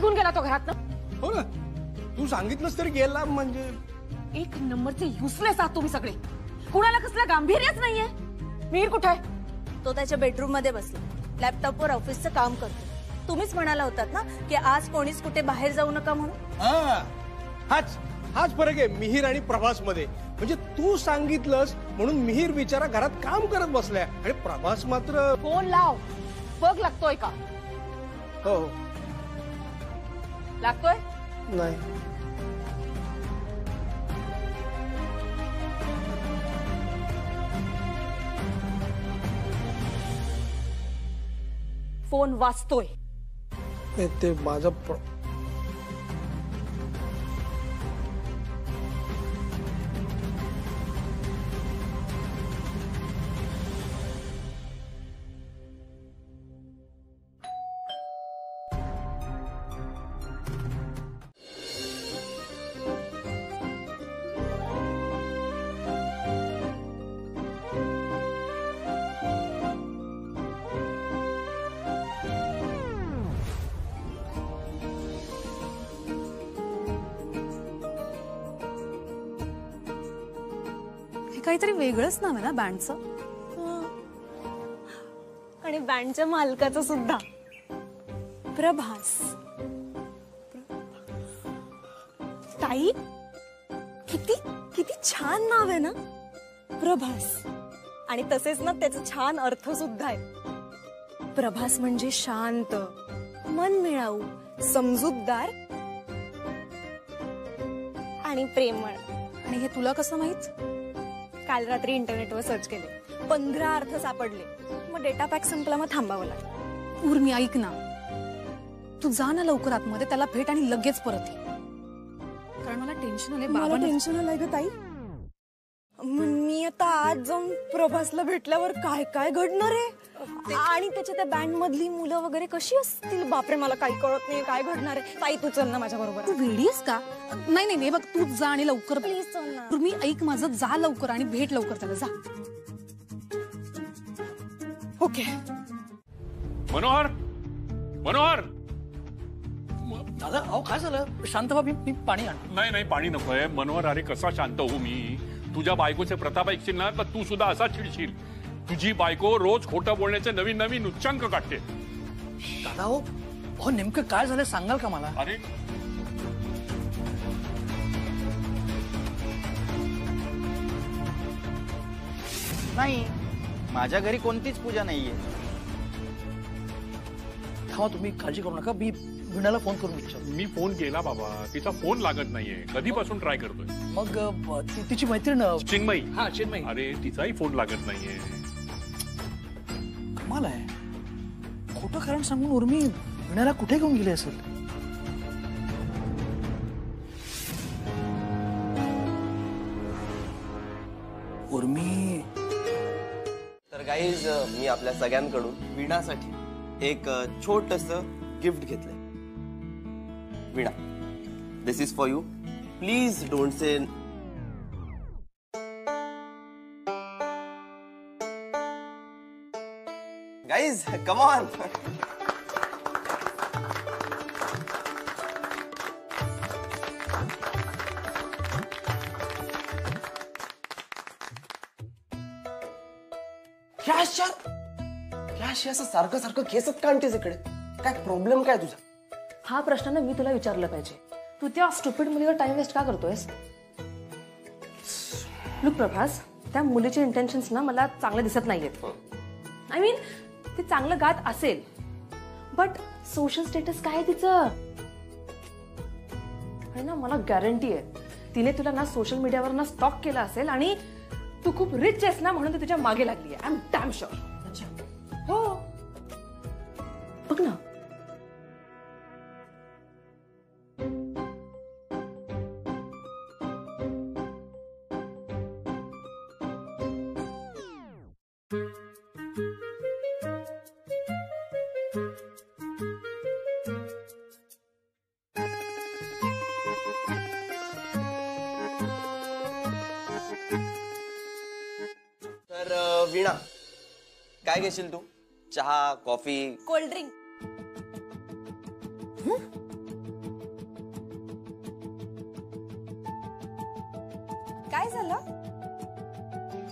निघून गेला तो घरात ना. हो ना, तू सांगितलंस तरी गेला म्हणजे. एक नंबरचे युजलेस आहात तुम्ही सगळे. कुणाला कसलं गांभीर्यच नाहीये. मिहीर कुठे आहे? तो त्याच्या बेडरूम मध्ये बसला, लॅपटॉपवर ऑफिसचं काम करतो. तुम्हीच म्हणाला होतात ना की आज कोणीच कुठे बाहेर जाऊ नका म्हणून. हाच फरक आहे मिहीर आणि प्रभास मध्ये. म्हणजे तू सांगितलंस म्हणून मिहीर बिचारा घरात काम करत बसलाय आणि प्रभास मात्र. फोन लाव, बघ लागतोय का. हो लागतोय नाही. फोन वाजतोय. ते माझं काहीतरी वेगळंच नाव आहे ना बँडचं. आणि बँडच्या मालकाचं सुद्धा प्रभास. ताई, किती किती छान नाव आहे ना प्रभास. आणि तसेच ना त्याचा छान अर्थ सुद्धा आहे. प्रभास म्हणजे शांत, मनमिळाऊ, समजूतदार आणि प्रेमळ. आणि हे तुला कसं माहित? काल रात्री इंटरनेटवर सर्च केले, 15 अर्थ सापडले. मग डेटा पॅक संपला, मग थांबावं लागलं. उर्मी ऐक ना, तू जा ना लवकर आतमध्ये, त्याला भेट आणि लगेच परत ये. कारण मला टेन्शन आलंय. मला टेन्शन आलंय ग ताई. मी आता आज जाऊन प्रभासला भेटल्यावर काय काय घडणार आहे. आणि त्याच्या त्या बँड मधली मुलं वगैरे कशी असतील. बापरे, मला काही कळत नाही काय घडणार आहे. ताई तू चल ना माझ्या बरोबर. तू वेडीस का? नाही नाही बघ, तू जा आणि लवकर प्लीज चल ना. उर्मी ऐक माझं, जा लवकर आणि भेट लवकर त्याला. जा. ओके. मनोहर, मनोहर. दादा अहो काय झालं? शांत व्हा, मी पाणी आण. नाही पाणी नकोय. मनोहर, अरे कसा शांत होऊ मी. तुझ्या बायकोचे प्रताप ऐकशील ना तर तू सुद्धा असा चिडशील. तुझी बायको रोज खोटं बोलण्याचे नवीन नवीन उच्चांक काढते. दादा हो नेमकं काय झालं सांगाल का मला? अरे नाही, माझ्या घरी कोणतीच पूजा नाहीये. थांबा, तुम्ही काळजी करू नका. मी वीणाला फोन करून विचार. मी फोन केला बाबा, तिचा फोन लागत नाहीये. कधीपासून ट्राय करतोय. मग तिची मैत्रीण चिन्मयी. हा चिन्मयी. अरे तिचाही फोन लागत नाहीये. कमाल आहे. खोटं कारण सांगून उर्मी वीणाला कुठे घेऊन गेली असेल? उर्मी. तर गाईज, मी आपल्या सगळ्यांकडून वीणासाठी एक छोटंसं गिफ्ट घेतलंय. Veena, this is for you. Please don't say. Guys come on. असं सारखं सारखं केसत का आणतेस इकडे? काय प्रॉब्लेम काय तुझा? हा प्रश्न ना मी तुला विचारलं पाहिजे. तू त्या स्टुपिड मुलीवर टाइम वेस्ट का करतोयस? लुक प्रभास, त्या मुलीचे इंटेन्शन्स ना मला चांगले दिसत नाहीयेत. आय मीन ते चांगलं गात असेल, बट सोशल स्टेटस काय आहे तिचं? आणि ना मला गॅरंटी आहे तिने तुला ना सोशल मीडियावर ना स्टॉक केला असेल आणि तू खूप रिच आहेस ना म्हणून ती तुझ्या मागे लागली आहे. I am damn sure. हो बघ ना. तर वीणा, काय घेशील तू? चहा, कॉफी? Cold drink.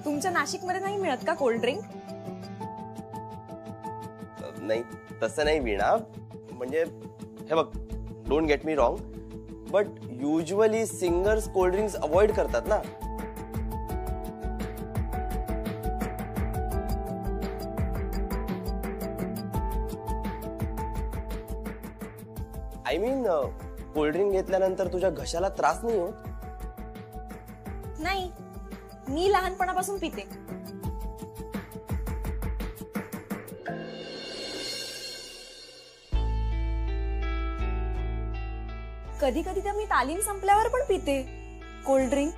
तुमच्या नाशिकमध्ये नाही मिळत का कोल्ड ड्रिंक? नाही तसं नाही वीणा, म्हणजे हे बघ, don't get me wrong, but usually singers cold drinks avoid करतात ना. आय मीन कोल्ड ड्रिंक घेतल्यानंतर तुझ्या घशाला त्रास नाही होत? नाही, मी लहानपणापासून पिते. कधी कधी तर मी तालीम संपल्यावर पण पिते कोल्ड ड्रिंक.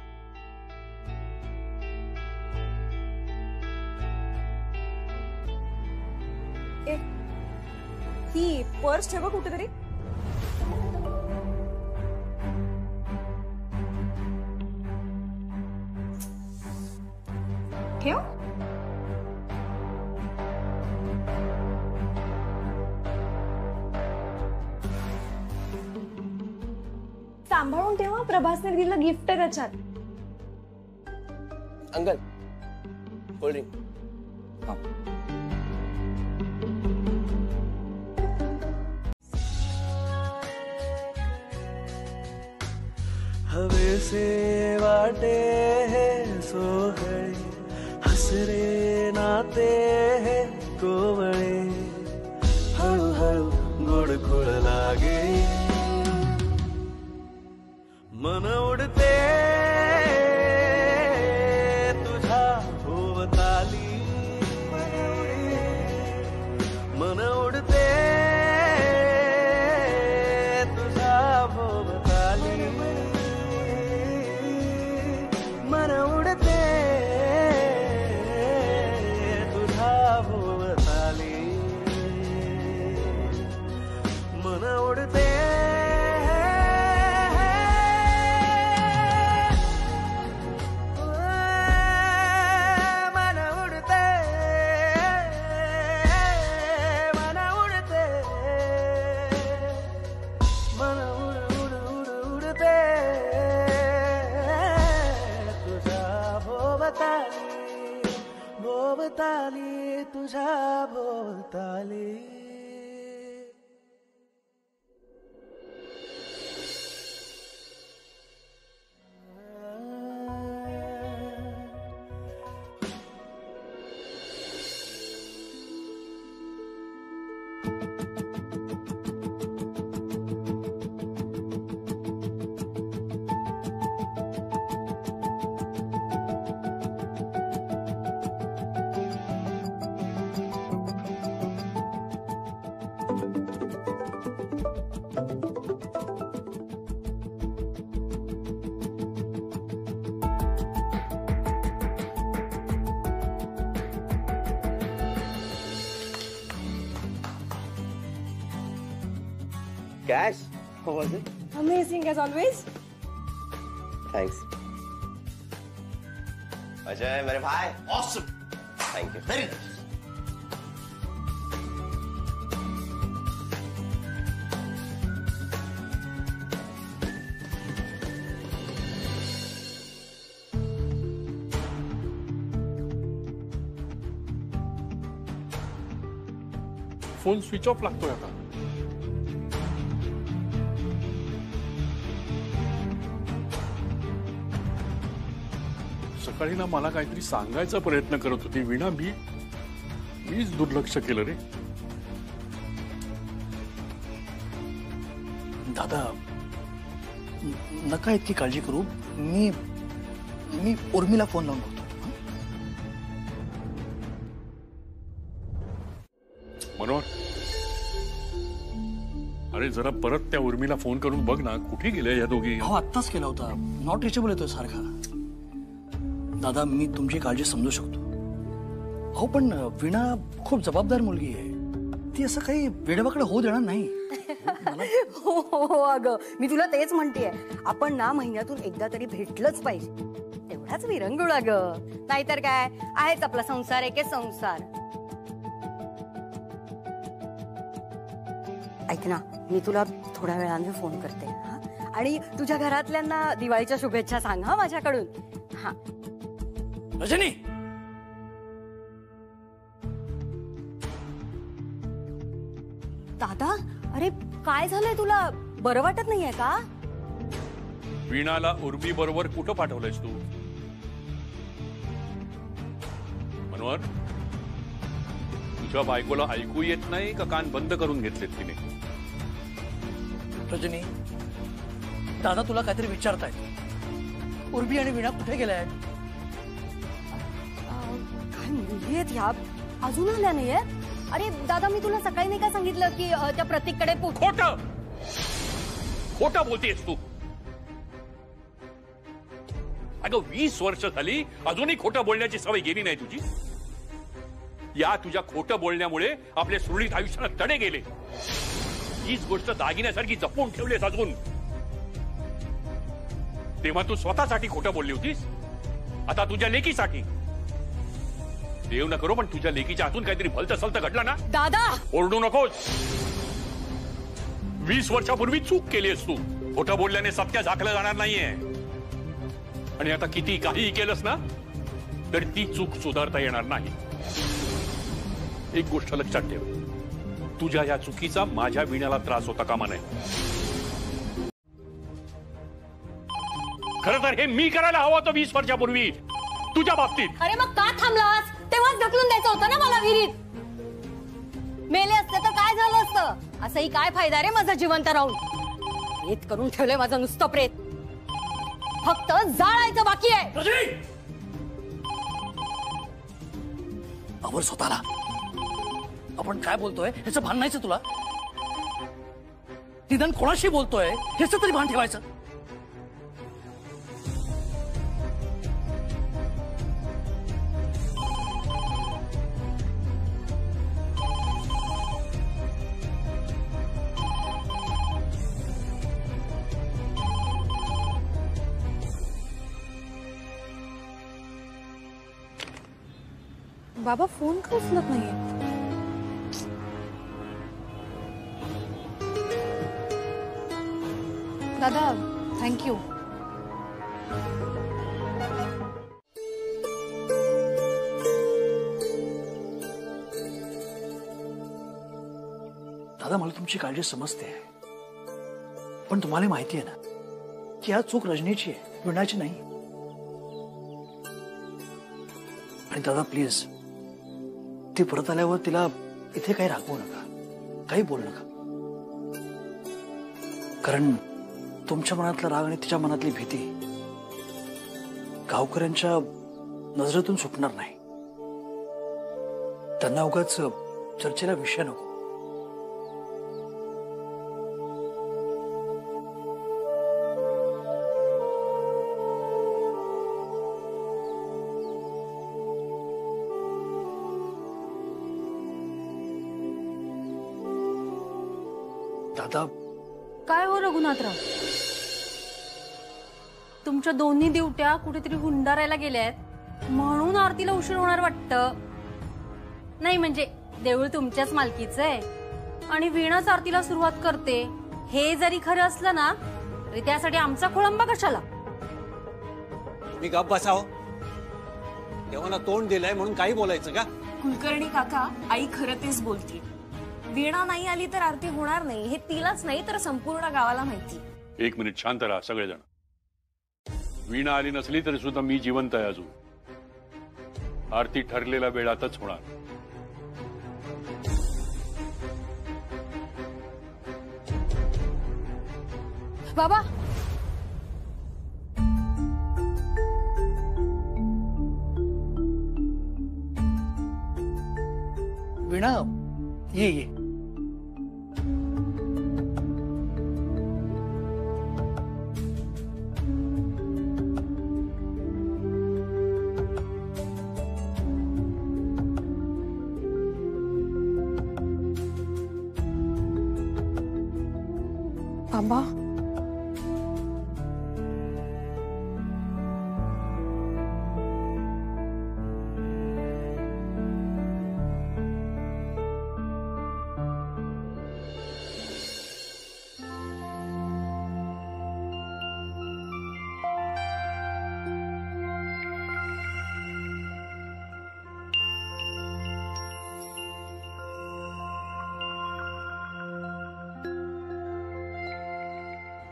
ही पर्स ठेवा कुठेतरी. ठेव. सांभाळून ठेवा, प्रभासने दिलेलं गिफ्ट आहे त्याच्यात. Uncle cold drink. हवे से वाटे है सोहळे, हसरे नाते है कोवळे, हळू हळू गोड खोळ लागे, मन उडते तुझ्या भोवताली, मन उडते तुझ्या भोवताली, मन उडते तुझ्या भोवताली, मन उडते. भोवताली तुझ्या भोवताली. Cash? How was it? Amazing as always. Thanks. Ajay मेरे भाई. Awesome. Thank you. Very nice. Phone switch off लागतोय आता. सकाळी ना मला काहीतरी सांगायचा प्रयत्न करत होती वीणा, मीच दुर्लक्ष केलं रे. दादा नका इतकी काळजी करू. मी उर्मिला फोन लावून बघतो. मनोहर, अरे जरा परत त्या उर्मिला फोन करून बघ ना, कुठे गेल्या या दोघी. हो आत्ताच केला होता. नॉट रिचेबल येतोय सारखा. दादा मी तुमची काळजी समजू शकतो. हो पण वीणा खूप जबाबदार मुलगी आहे. ती असं काही वेडवाकडे होऊ देणार नाही. हो हो हो अगं, मी तुला तेच म्हणतेय. आपण ना महिन्यातून एकदा तरी भेटलंच पाहिजे. तेवढाच विरंगुळ अगं. नाहीतर काय, आहेच आपला संसार आहे की संसार. ऐक ना, मी तुला थोड्या वेळाने फोन करते. हा, आणि तुझ्या घरातल्यांना दिवाळीच्या शुभेच्छा सांग हा माझ्याकडून. हा रजनी दादा, अरे काय झालंय तुला? बरं वाटत नाहीये का? वीणाला उर्मी बरोबर कुठं पाठवलंयस तू? मनोहर, तुझ्या बायकोला ऐकू येत नाही का कान बंद करून घेतलेत तिने? रजनी, दादा तुला काहीतरी विचारतायत. उर्मी आणि वीणा कुठे गेल्या आहेत? काय मुली आहेत ह्या? अजून आल्या नाहीये? अरे दादा, मी तुला सकाळी नाही का सांगितलं की त्या प्रतीककडे खोटं खोटं बोलतेस तू. अगं 20 वर्ष झाली अजूनही खोटं बोलण्याची सवय गेली नाही तुझी. या तुझ्या खोटं बोलण्यामुळे आपल्या सुरळीत आयुष्याला तडे गेले. हीच गोष्ट दागिन्यासारखी जपून ठेवलीस अजून. तेव्हा तू स्वतःसाठी खोटं बोलली होतीस, आता तुझ्या लेकीसाठी. देव न करो पण तुझ्या लेकीच्या हातून काहीतरी भलतं सलतं घडलं ना. दादा, ओरडू नकोस. 20 वर्षापूर्वी चूक केलीस तू. खोटं बोलल्याने सत्य झाकलं जाणार नाहीये. आणि आता किती काही केलंस ना तर ती चूक सुधारता येणार नाही. एक गोष्ट लक्षात ठेव, तुझ्या या चुकीचा माझ्या वीणाला त्रास होता कामा नये. खरं तर हे मी करायला हवं होतं 20 वर्षापूर्वी तुझ्या बाबतीत. अरे मग का थांबलास? तेव्हाच ढकलून द्यायचं होतं ना मला विहिरीत. मेले असते तर काय झालं असतं? असंही काय फायदा रे माझा जिवंत राहून? प्रेत करून ठेवलंय माझं नुसतं प्रेत. फक्त जाळायचं बाकी आहे. आवर स्वतःला. आपण काय बोलतोय ह्याचं भान नाहीच तुला? निदान कोणाशी बोलतोय ह्याचं तरी भान ठेवायचं. बाबा फोन का उचलत नाहीये? दादा थँक्यू. दादा, मला तुमची काळजी समजते, पण तुम्हाला माहिती आहे ना की हा चूक रजनीची आहे, वीणाची नाही. आणि दादा प्लीज, ती परत आल्यावर तिला इथे काही रागवू नका, काही बोलू नका. कारण तुमच्या मनातला राग आणि तिच्या मनातली भीती गावकऱ्यांच्या नजरेतून सुटणार नाही. त्यांना उगाच चर्चेला विषय नको. दादा, काय हो रघुनाथराव, तुमच्या दोन्ही दिवट्या कुठेतरी हुंडारायला गेल्यात म्हणून आरतीला उशीर होणार वाटतं. नाही म्हणजे देऊळ तुमच्याच मालकीचं आहे आणि वीणाच आरतीला सुरुवात करते हे जरी खरं असलं ना तरी त्यासाठी आमचा खोळंबा कशाला? मी गप बसाव. देवाला तोंड दिलंय म्हणून काही बोलायचं का? कुलकर्णी काका, आई खरं तेच बोलती. वीणा नाही आली तर आरती होणार नाही हे तिलाच नाही तर संपूर्ण गावाला माहिती. 1 मिनिट शांत राहा सगळेजण. वीणा आली नसली तरी सुद्धा मी जिवंत आहे अजून. आरती ठरलेल्या वेळातच होणार. बाबा, वीणा ये ये. बाबा,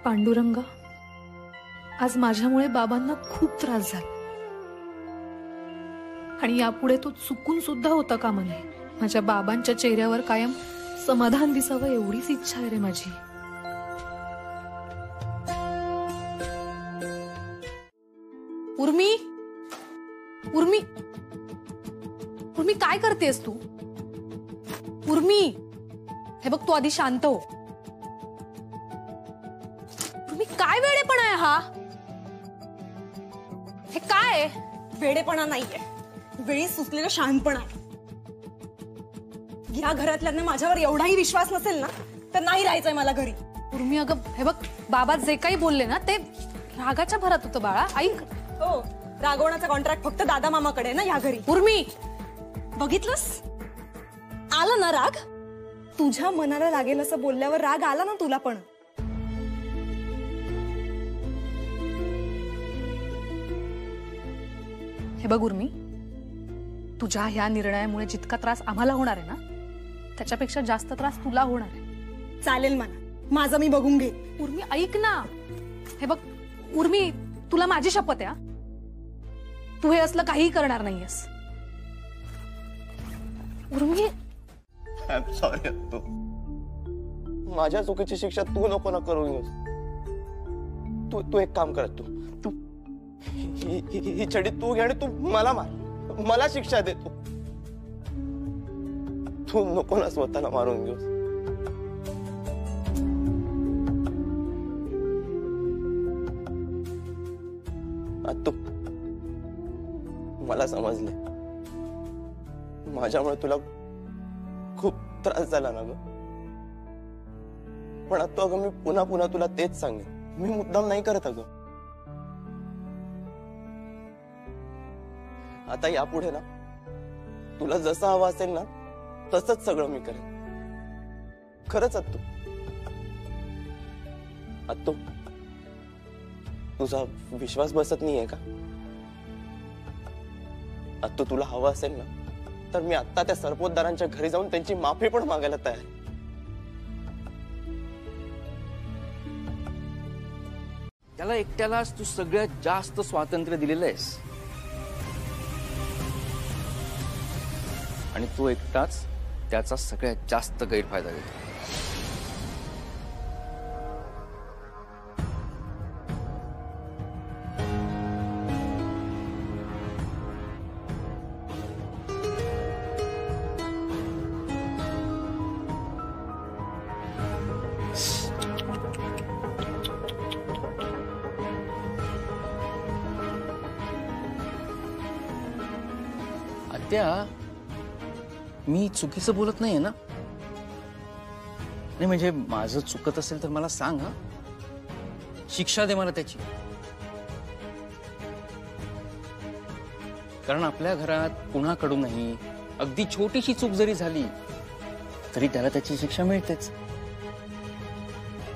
पांडुरंगा, आज माझ्यामुळे बाबांना खूप त्रास झाला आणि यापुढे तो चुकून सुद्धा होता कामा नये. माझ्या बाबांच्या चेहऱ्यावर कायम समाधान दिसावं एवढीच इच्छा आहे रे माझी. उर्मी, उर्मी, उर्मी, काय करतेस तू? उर्मी, हे बघ, तू आधी शांत हो. उर्मी, काय वेडेपणा आहे हा? हे काय? वेडेपणा नाहीये, वेळी सुचलेलं शहाणपणा आहे. या घरातल्यांना माझ्यावर एवढाही विश्वास नसेल ना तर नाही राहायचंय मला घरी. उर्मी, अगं हे बघ, बाबा जे काही बोलले ना ते रागाच्या भरात होतं बाळा. ऐक. हो, रागवण्याचा कॉन्ट्रॅक्ट फक्त दादा मामाकडे ना या घरी. उर्मी, बघितलंस, आला ना राग? तुझ्या मनाला लागेल असं बोलल्यावर राग आला ना तुला पण. हे बघ उर्मी, तुझ्या ह्या निर्णयामुळे जितका त्रास आम्हाला होणार आहे ना त्याच्यापेक्षा जास्त त्रास तुला होणार आहे. चालेल मला, माझं मी बघून घे. उर्मी, ऐक ना. हे बघ उर्मी, तुला माझी शपथ आहे, तू हे असलं काहीही करणार नाहीयेस. उर्मी, आय एम सॉरी. माझ्या चुकीची शिक्षा तू नको ना करून घेऊस. तू एक काम कर, तू ही छडी तू घे आणि तू मला मार, मला शिक्षा दे. तू नको ना स्वतःला मारून घेऊस. तू मला समजले, माझ्यामुळे तुला खूप त्रास झाला ना ग. पण आता अगं मी पुन्हा पुन्हा तुला तेच सांगेन, मी मुद्दाम नाही करत अगं. आता यापुढे ना तुला जसं हवं असेल ना तसंच सगळं मी करेन. खरंच अत्तू, तुझा विश्वास बसत नाहीये का? अत्तू, तुला हवं असेल ना तर मी आता त्या सरपोतदारांच्या घरी जाऊन त्यांची माफी पण मागायला तयार आहे. त्याला एकट्यालाच तू सगळ्यात जास्त स्वातंत्र्य दिलेलं आहेस आणि तू एकटाच त्याचा सगळ्यात जास्त गैरफायदा घेतो. आत्या, मी चुकीचं बोलत नाहीये ना? नाही म्हणजे माझं चुकत असेल तर मला सांग, हा. शिक्षा दे मला त्याची. कारण आपल्या घरात कुणाकडूनही अगदी छोटीशी चूक जरी झाली तरी त्याला त्याची शिक्षा मिळतेच,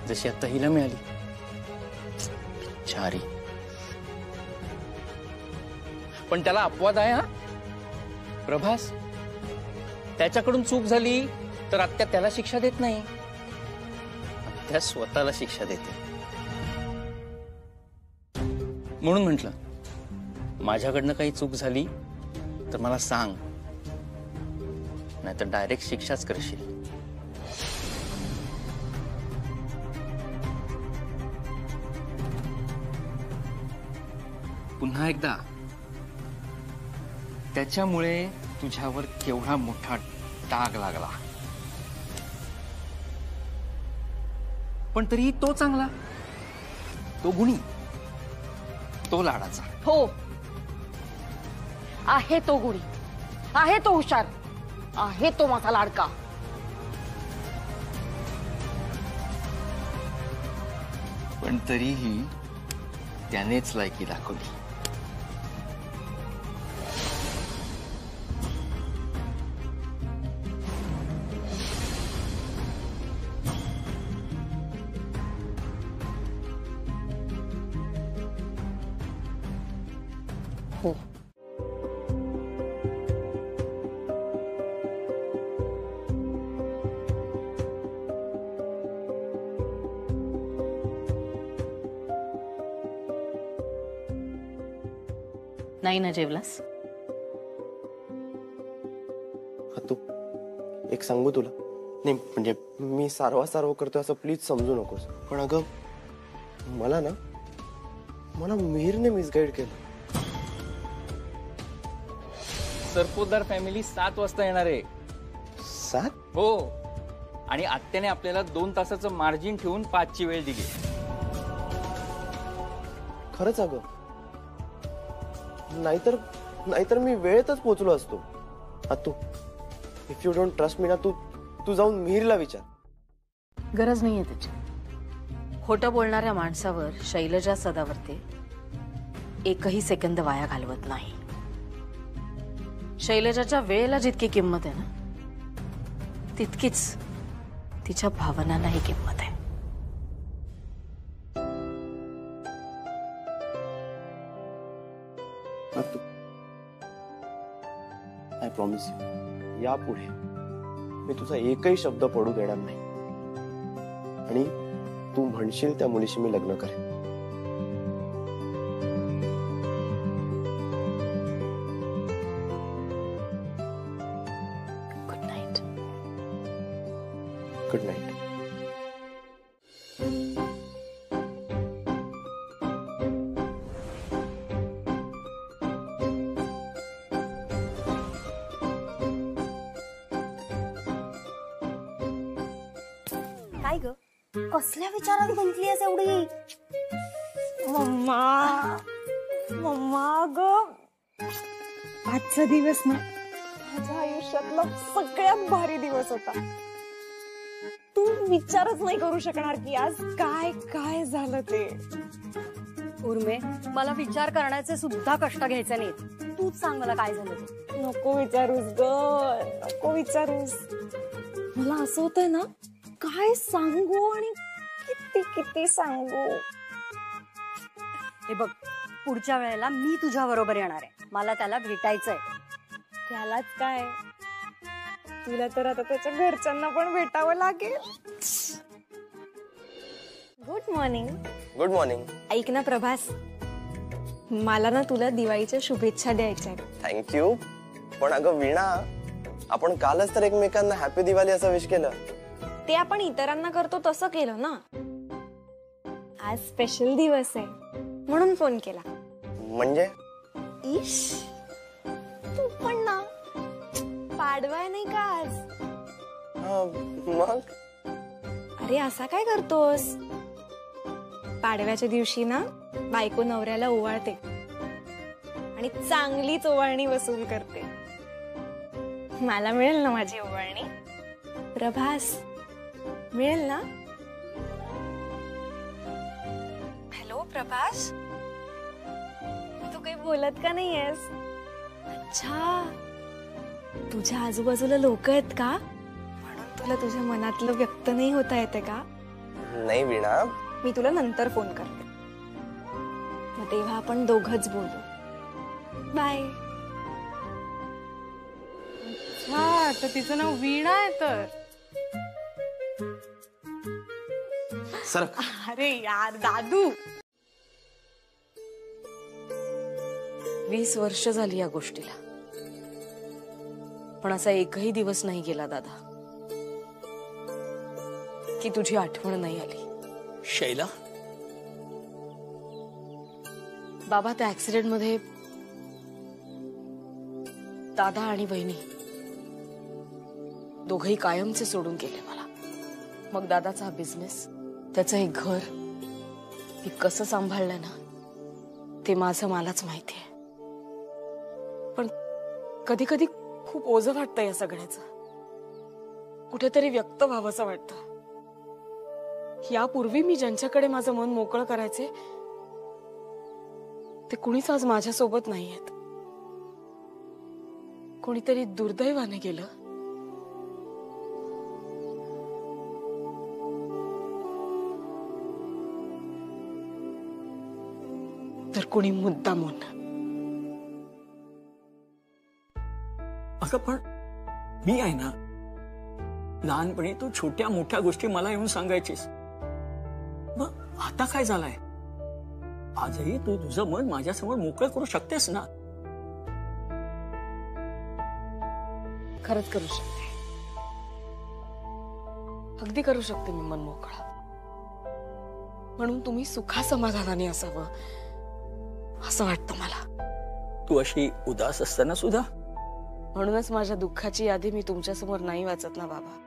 जशी आता हिला मिळाली. चारी. पण त्याला अपवाद आहे, हा. प्रभास, त्याच्याकडून चूक झाली तर आत्या त्याला शिक्षा देत नाही, आत्या स्वतःला शिक्षा देते. म्हणून म्हटलं, माझ्याकडनं काही चूक झाली तर मला सांग, नाहीतर डायरेक्ट शिक्षाच करशील. पुन्हा एकदा, त्याच्यामुळे तुझ्यावर केवढा मोठा डाग लागला, पण तरी तो चांगला, तो गुणी, तो लाडाचा. हो, आहे तो गुणी, आहे तो हुशार, आहे तो माझा लाडका. पण तरीही त्यानेच लायकी दाखवली. हो, नाही ना जेवलास? तू एक सांगू तुला, नाही म्हणजे मी सारवा करतोय असं प्लीज समजू नकोस, पण अगं मला मिहिरने मिसगाईड केलं. सरपोतदार फॅमिली 7 वाजता येणार आहे. 7? हो, आणि आत्याने आपल्याला 2 तासाचं मार्जिन ठेवून 5ची वेळ दिली. खरंच अगं, नाहीतर मी वेळेतच पोहोचलो असतो. तू if you don't trust me ना, तू जाऊन मिहिरला विचार. गरज नाहीये त्याची. खोटं बोलणाऱ्या माणसावर शैलजा सदावर्ते एकही सेकंद वाया घालवत नाही. शैलजाच्या वेळेला जितकी किंमत आहे ना, तितकीच तिच्या भावनांनाही किंमत आहे. आय प्रॉमिस यू, यापुढे मी तुझा एकही शब्द पडू देणार नाही, आणि तू म्हणशील त्या मुलीशी मी लग्न करेन. Good night. Good night. काय ग, कसल्या विचारात गुंतलीयस एवढी? मम्मा ग, आजचा दिवस ना माझ्या आयुष्यातला सगळ्यात भारी दिवस होता. तू विचारच नाही करू शकणार की आज काय काय झालं ते. उर्मे, मला विचार करण्याचे सुद्धा कष्ट घ्यायचे नाहीत. तूच सांग मला काय झालं ते. नको विचारूस ग, नको विचारूस. मला असं होतंय ना, काय सांगू आणि किती किती सांगू. हे बघ, पुढच्या वेळेला मी तुझ्या बरोबर येणार आहे. मला त्याला भेटायचंय. त्यालाच काय, तुला तर आता त्याच्या घरच्यांना पण भेटावं लागेल. Good morning. Good morning. ऐक ना प्रभास, मला ना तुला दिवाळीच्या शुभेच्छा द्यायच्या आहेत. थँक्यू. पण अगं वीणा, आपण कालच तर एकमेकांना हॅपी दिवाळी असं विश केलं. ते आपण इतरांना करतो तसं केलं ना. आज स्पेशल दिवस आहे म्हणून फोन केला. म्हणजे इश, तू पण ना, पाडवाय नाही का आज? मग अरे असा काय करतोस? पाडव्याच्या दिवशी ना बायको नवऱ्याला ओवाळते आणि चांगलीच ओवाळणी वसूल करते. मला मिळेल ना माझी ओवाळणी? प्रभास, मिळेल ना? हॅलो प्रभास, तू काही बोलत का नाहीयेस? अच्छा, तुझ्या आजूबाजूला लोक आहेत का, म्हणून तुला तुझ्या मनातलं व्यक्त नाही होता येते का? नाही वीणा, मी तुला नंतर फोन करते, मग तेव्हा आपण दोघंच बोलू. बाय. अच्छा, तर तिचं नाव वीणा आहे तर. सरक. अरे यार दादू, 20 वर्ष झाली या गोष्टीला, पण असा एकही दिवस नाही गेला दादा की तुझी आठवण नाही आली. शैला, बाबा, त्या ऍक्सिडेंट मध्ये दादा आणि बहिणी दोघही कायमचे सोडून गेले मला. मग दादाचा हा बिझनेस, त्याचं हे घर मी कसं सांभाळलंय ना, ते माझं मलाच माहिती आहे. पण कधी कधी खूप ओझं वाटतं या सगळ्याचं. कुठेतरी व्यक्त व्हावंसं वाटतं. यापूर्वी मी ज्यांच्याकडे माझं मन मोकळं करायचे ते कुणीच आज माझ्यासोबत नाहीयेत. कोणीतरी दुर्दैवाने गेलं. तर कोणी मुद्दामून. अगं पण मी आहे ना, लहानपणी तू छोट्या मोठ्या गोष्टी मला येऊन सांगायचीस. मग आता काय झालंय? आजही तू तुझं मन माझ्यासमोर मोकळं करू शकतेस ना. खरंच करू शकते, अगदी करू शकते मी मन मोकळं. म्हणून तुम्ही सुखासमाधानाने असावं असं वाटतं मला. तू अशी उदास असताना सुद्धा म्हणूनच माझ्या दुःखाची यादी मी तुमच्या समोर नाही वाचत ना बाबा.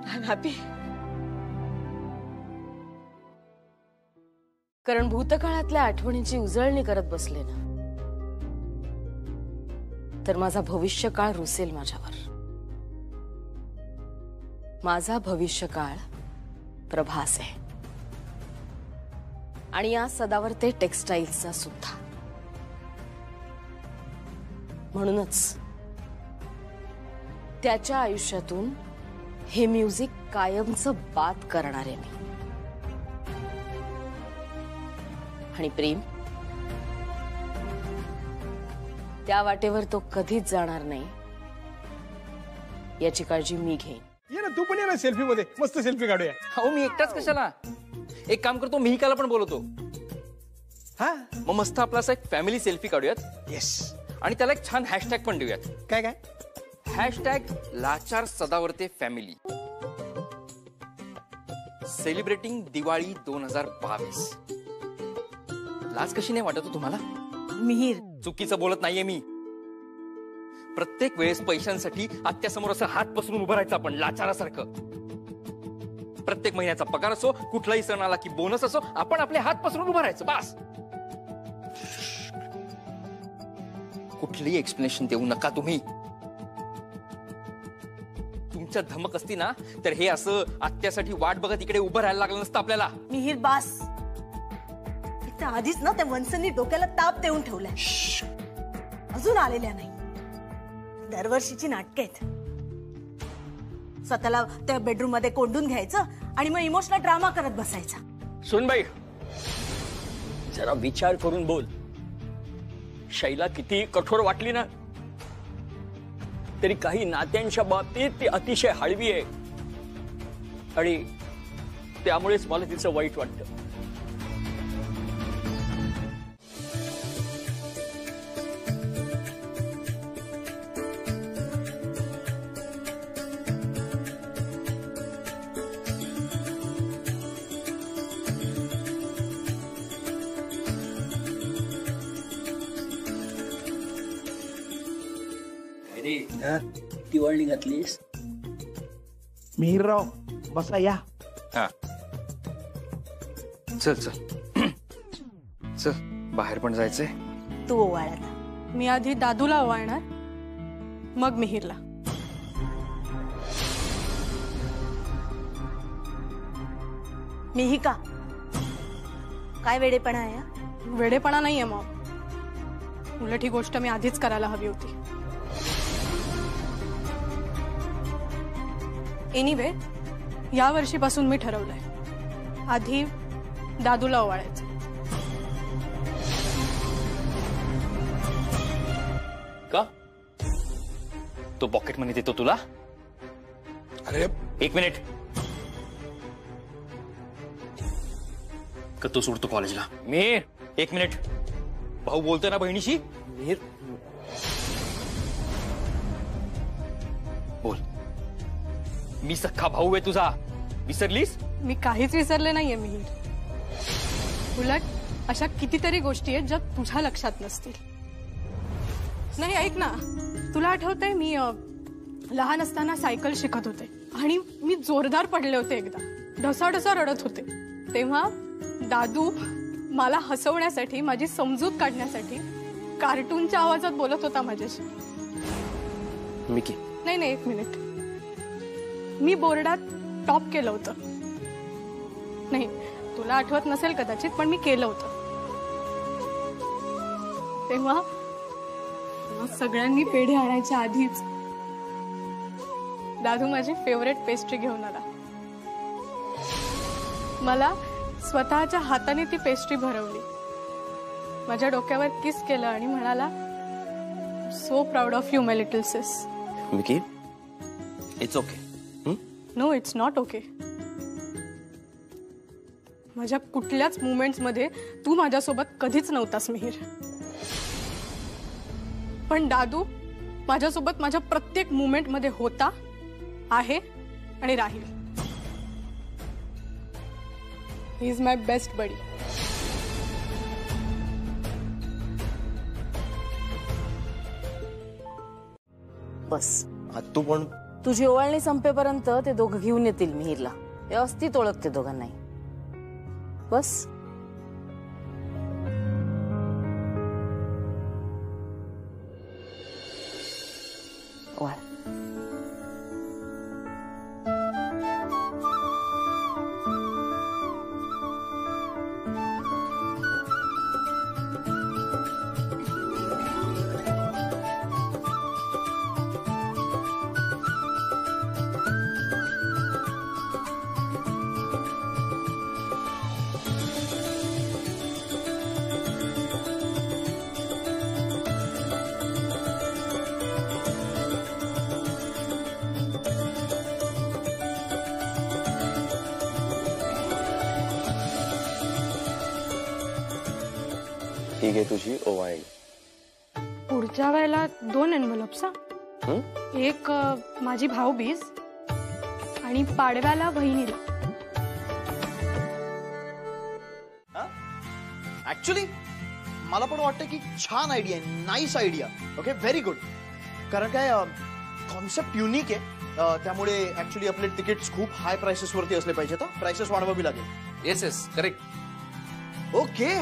I am happy. कारण भूतकाळातल्या आठवणींची उजळणी करत बसले ना तर माझा भविष्यकाळ रुसेल माझ्यावर. माझा भविष्यकाळ प्रभास आहे आणि या सदावर्ते टेक्सटाईल्सचा सुद्धा. म्हणूनच त्याच्या आयुष्यातून हे म्युझिक कायमचं बाद करणार आहे मी. आणि प्रेम त्या वाटेवर तो कधीच जाणार नाही याची काळजी मी घेईन. ये ना तू पण ये ना सेल्फी मध्ये, मस्त सेल्फी काढूया. हो मी एकटाच कशाला, एक काम करतो मिहिकाला पण बोलवतो. हा मग मस्त आपला असा एक फॅमिली सेल्फी काढूयात. येस. आणि त्याला एक छान हॅशटॅग पण देऊयात. काय काय? हॅशटॅग लाचार सदावर्ते फॅमिली सेलिब्रेटिंग दिवाळी 2022. लाज कशी नाही वाटत तुम्हाला? मिहीर, चुकीचं बोलत नाहीये मी. प्रत्येक वेळेस पैशांसाठी आत्यासमोर असं हात पसरून उभं राहायचं आपण लाचारासारखं. प्रत्येक महिन्याचा पगार असो, कुठलाही सण आला की बोनस असो, आपण आपले हात पसरून उभं राहायचं बास. कुठलीही एक्सप्लेनेशन देऊ नका तुम्ही. तुमच्या धमक असती ना तर हे असं आत्यासाठी वाट बघत इकडे उभं राहायला लागलं नसतं आपल्याला. मिहीर बास. त्या आधीच ना त्या वंसनी डोक्याला ताप देऊन ठेवलाय. अजून आलेल्या नाही. दरवर्षीची नाटक आहेत. स्वतःला त्या बेडरूम मध्ये कोंडून घ्यायचं आणि मग इमोशनल ड्रामा करत बसायचा. सुनबाई जरा विचार करून बोल. शैला किती कठोर वाटली ना तरी काही नात्यांच्या बाबतीत ती अतिशय हळवी आहे आणि त्यामुळेच मला तिचं वाईट वाटतं. दिवाळी घातलीस? मिहीरराव बसा या. हा चल चल चल बाहेर पण जायचंय. तू ओवाळायला. मी आधी दादूला ओवाळणार मग मिहीरला. मिहिका काय वेडेपणा आहे? वेडेपणा नाहीये मग. उलट ही गोष्ट मी आधीच करायला हवी होती. एनिवे या वर्षीपासून मी ठरवलंय आधी दादूला ओवाळायचं. का? तो पॉकेट मनी देतो तुला? अरे एक मिनिट. का तो सोडतो कॉलेजला? मिहीर एक मिनिट. भाऊ बोलतोय ना बहिणीशी. मिहीर बोल. मी सख्खा भाऊ आहे तुझा, विसरलीस? मी काहीच विसरले नाहीये मिहीर. उलट अशा कितीतरी गोष्टी आहेत ज्या तुझ्या लक्षात नसतील. नाही ऐक ना, तुला आठवतंय मी लहान असताना सायकल शिकत होते आणि मी जोरदार पडले होते एकदा. ढसाढसा रडत होते. तेव्हा दादू मला हसवण्यासाठी, माझी समजूत काढण्यासाठी कार्टूनच्या आवाजात बोलत होता माझ्याशी. मिकी नाही नाही एक मिनिट. मी बोर्डात टॉप केलं होतं. नाही तुला आठवत नसेल कदाचित पण मी केलं होतं. तेव्हा सगळ्यांनी पेढे आणायच्या आधीच दादू माझी फेवरेट पेस्ट्री घेऊन आला. मला स्वतःच्या हाताने ती पेस्ट्री भरवली. माझ्या डोक्यावर किस केलं आणि म्हणाला, so proud of you my little sis. Vicky it's okay. No it's not okay. माझ्या कुठल्याच मुमेंट्स मध्ये तू माझ्यासोबत कधीच नव्हतास मिहीर. पण दादू माझ्यासोबत माझ्या प्रत्येक मुमेंट मध्ये होता, आहे आणि राहील. He is my best buddy. बस तू पण तुझी ओवाळणी संपेपर्यंत ते दोघं घेऊन येतील मिहीरला. व्यवस्थित ओळखते दोघांनाही. बस. ओवाळ. ठीक आहे तुझी ओवाळणी. पुढच्या वेळेला 2 एनव्हलप्स. एक माझी भाऊबीज आणि पाडव्याला बहिणीला. ऍक्च्युली मला पण वाटतं की छान आयडिया आहे, nice idea. Okay, very good. कारण काय कॉन्सेप्ट युनिक आहे. त्यामुळे ऍक्च्युली आपले तिकीट्स खूप हाय प्राइसेस वरती असले पाहिजेत. प्राइसेस वाढवावी लागेल. Yes yes correct. ओके,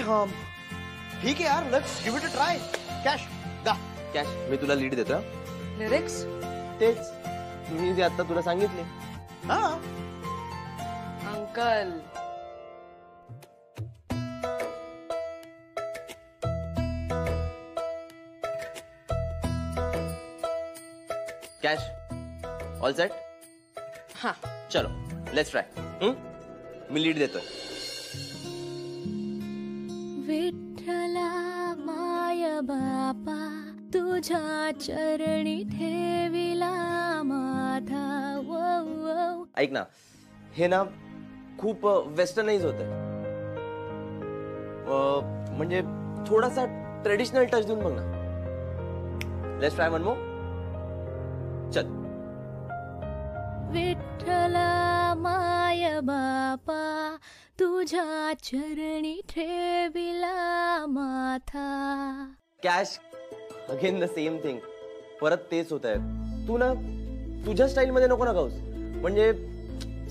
ठीक आहे यार, let's give it a try. Cash दा. कॅश मी तुला लीड देतो. लिरिक्स तेच मी जे आता तुला सांगितले. अंकल. Cash all set. हा चलो लेट्स ट्राय. मी लीड देतोय. विठ्ठला माय बापा तुझ्या चरणी ठेविला माथा. ऐक ना, हे ना खूप वेस्टर्नाइज होत आहे. म्हणजे थोडासा ट्रेडिशनल टच देऊन बघ ना. Let's try one more. चल. विठ्ठला माय बापा तुझ्या चरणी ठेविला माथा. Cash again the same thing. परत तेच होत आहे. तू ना तुझ्या स्टाईल मध्ये नको ना गाऊस. म्हणजे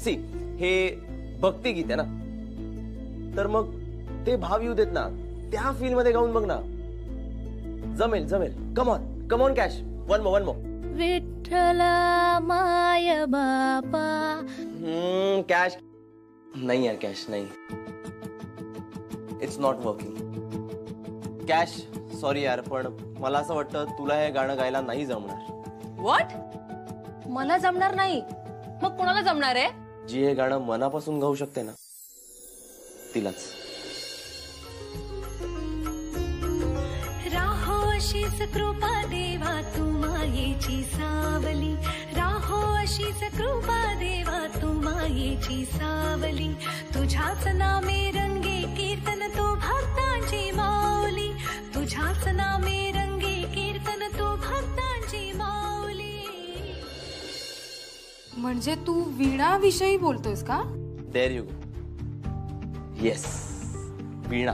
सी हे भक्ती गीत आहे ना, तर मग ते भाव येऊ देत ना. त्या फील मध्ये गाऊन बघ ना. जमेल जमेल. Come on come on cash. One more. विठ्ठला माय बापा. कॅश नाही यार, कॅश नाही. It's not working. Cash sorry यार, पण मला असं वाटतं तुला हे गाणं गायला नाही जमणार. व्हॉट? मला जमणार नाही? मग कोणाला जमणार आहे? जी हे गाणं मनापासून गाऊ शकते ना तिलाच. राहो अशीच कृपा देवा तू मायेची सावली. राहो अशीच कृपा देवा तू मायेची सावली. तुझ्याच नामे रंगे कीर्तन तो भक्तांची माऊली. तुझ्याच नामे रंगे कीर्तन तो भक्तांची माऊली. म्हणजे तू वीणा विषयी बोलतोयस का? There you. येस, वीणा.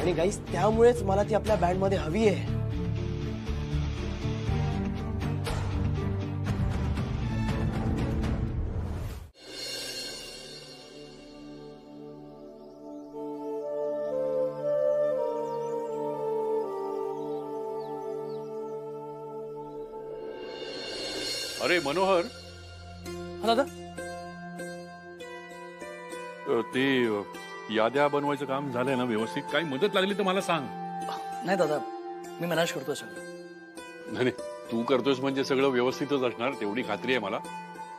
आणि गाईस त्यामुळेच मला ती आपल्या बँड मध्ये हवी आहे. अरे मनोहर. दादा ते याद्या बनवायचं काम झालंय ना व्यवस्थित? काही मदत लागली तर मला सांग. नाही दादा, मी मॅनेज करतोय सगळं. नाही तू करतोयस म्हणजे सगळं व्यवस्थितच असणार तेवढी खात्री आहे मला.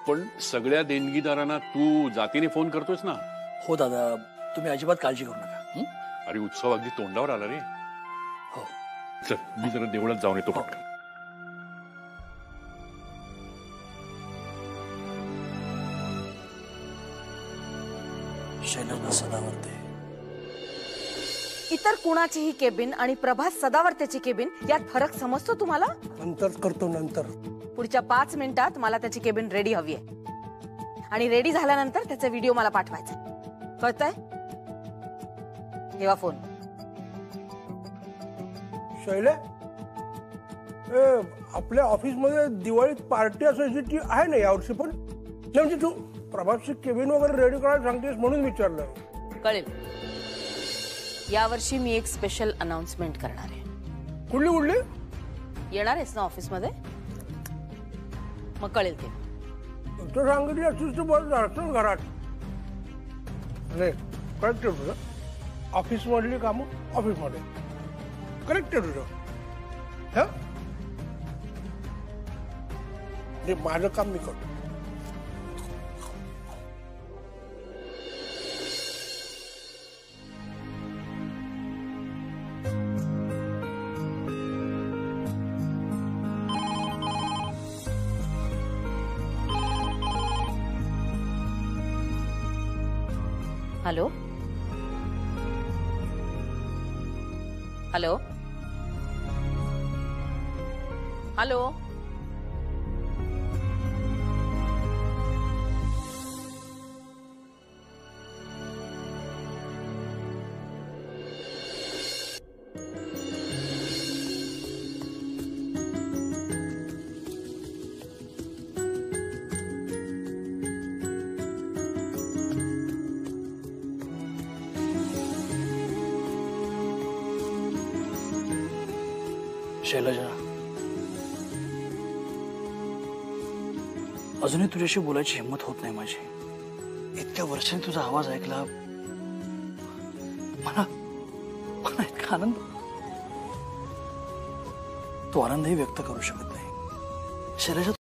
पण सगळ्या देणगीदारांना तू जातीने फोन करतोयस ना? हो दादा, तुम्ही अजिबात काळजी करू नका. अरे उत्सव अगदी तोंडावर आला रे. हो चल मी जरा देवळात जाऊन येतो पटकन. शैलाला सदा वरते. इथं नंतर कुणाचीही केबिन आणि प्रभास सदावर्तेची केबिन यात फरक समजतो तुम्हाला? नंतर करतो नंतर. पुढच्या 5 मिनिटात मला त्याची केबिन रेडी हवी आहे आणि रेडी झाल्यानंतर त्याचा व्हिडिओ मला पाठवायचा. कळतंय? ठेवा फोन. शैले, आपल्या ऑफिसमध्ये दिवाळीत पार्टी असायची आहे ना यावर्षी पण? म्हणजे तू प्रभासची केबिन वगैरे रेडी करायला सांगतेस म्हणून विचारलं. कळेल. यावर्षी मी एक स्पेशल अनाउन्समेंट करणार आहे. कुठली? येणार आहेस ना ऑफिसमध्ये? मग कळेल ते. तू सांगितली असतीस तर बरं झालं घरात. नाही करेक्ट आहे तुझं. ऑफिस मधली कामं ऑफिसमध्ये. करेक्ट आहे तुझं. हा माझं काम मी करतो. Hello hello hello. शैलजा, अजूनही तुझ्याशी बोलायची हिंमत होत नाही माझी. इतक्या वर्षांनी तुझा आवाज ऐकला मला इतका आनंद. तो आनंदही व्यक्त करू शकत नाही. शैलजा,